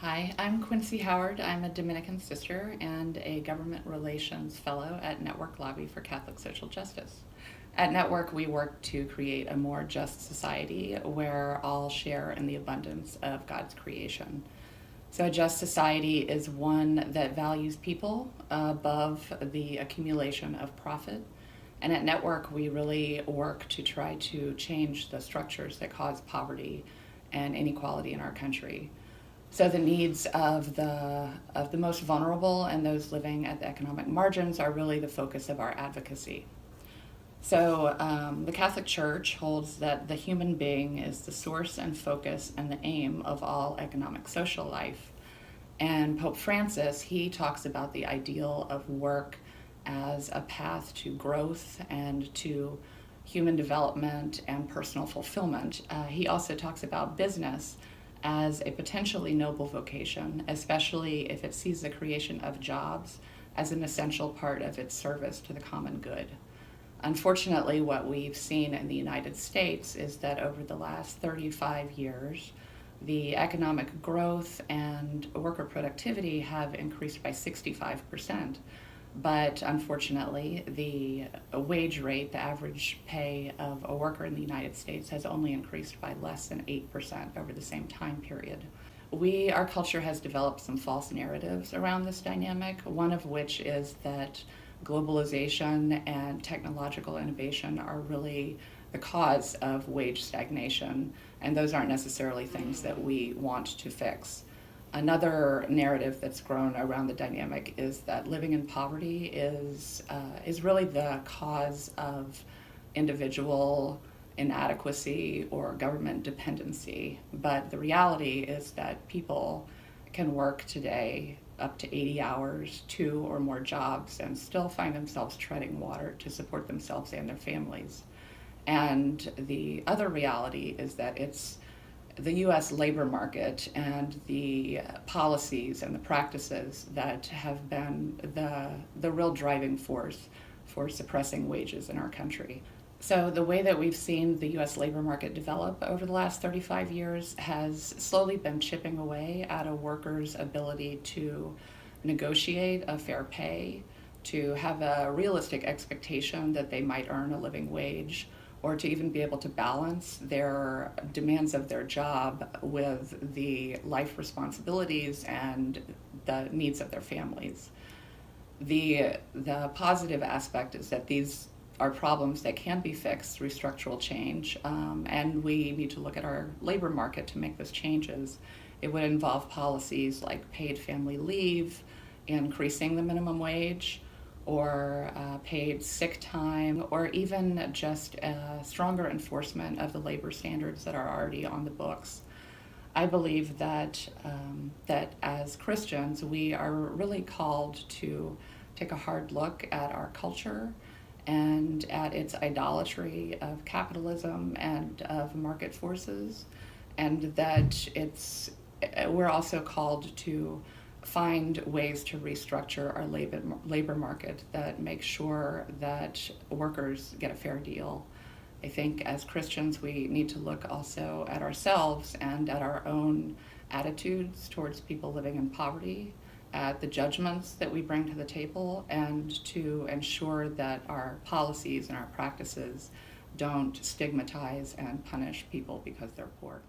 Hi, I'm Quincy Howard. I'm a Dominican sister and a government relations fellow at Network Lobby for Catholic Social Justice. At Network, we work to create a more just society where all share in the abundance of God's creation. So, a just society is one that values people above the accumulation of profit. And at Network, we really work to try to change the structures that cause poverty and inequality in our country. So the needs of the most vulnerable and those living at the economic margins are really the focus of our advocacy. So the Catholic Church holds that the human being is the source and focus and the aim of all economic social life. And Pope Francis, he talks about the ideal of work as a path to growth and to human development and personal fulfillment. He also talks about business as a potentially noble vocation, especially if it sees the creation of jobs as an essential part of its service to the common good. Unfortunately, what we've seen in the United States is that over the last 35 years, the economic growth and worker productivity have increased by 65%. But unfortunately, the wage rate, the average pay of a worker in the United States, has only increased by less than 8% over the same time period. Our culture has developed some false narratives around this dynamic, one of which is that globalization and technological innovation are really the cause of wage stagnation, and those aren't necessarily things that we want to fix. Another narrative that's grown around the dynamic is that living in poverty is really the cause of individual inadequacy or government dependency. But the reality is that people can work today up to 80 hours, 2 or more jobs, and still find themselves treading water to support themselves and their families. And the other reality is that it's the US labor market and the policies and the practices that have been the real driving force for suppressing wages in our country. So the way that we've seen the US labor market develop over the last 35 years has slowly been chipping away at a worker's ability to negotiate a fair pay, to have a realistic expectation that they might earn a living wage, or to even be able to balance their demands of their job with the life responsibilities and the needs of their families. The positive aspect is that these are problems that can be fixed through structural change, and we need to look at our labor market to make those changes. It would involve policies like paid family leave, increasing the minimum wage, or paid sick time, or even just stronger enforcement of the labor standards that are already on the books. I believe that as Christians, we are really called to take a hard look at our culture and at its idolatry of capitalism and of market forces, and that we're also called to find ways to restructure our labor market that make sure that workers get a fair deal. I think as Christians, we need to look also at ourselves and at our own attitudes towards people living in poverty, at the judgments that we bring to the table, and to ensure that our policies and our practices don't stigmatize and punish people because they're poor.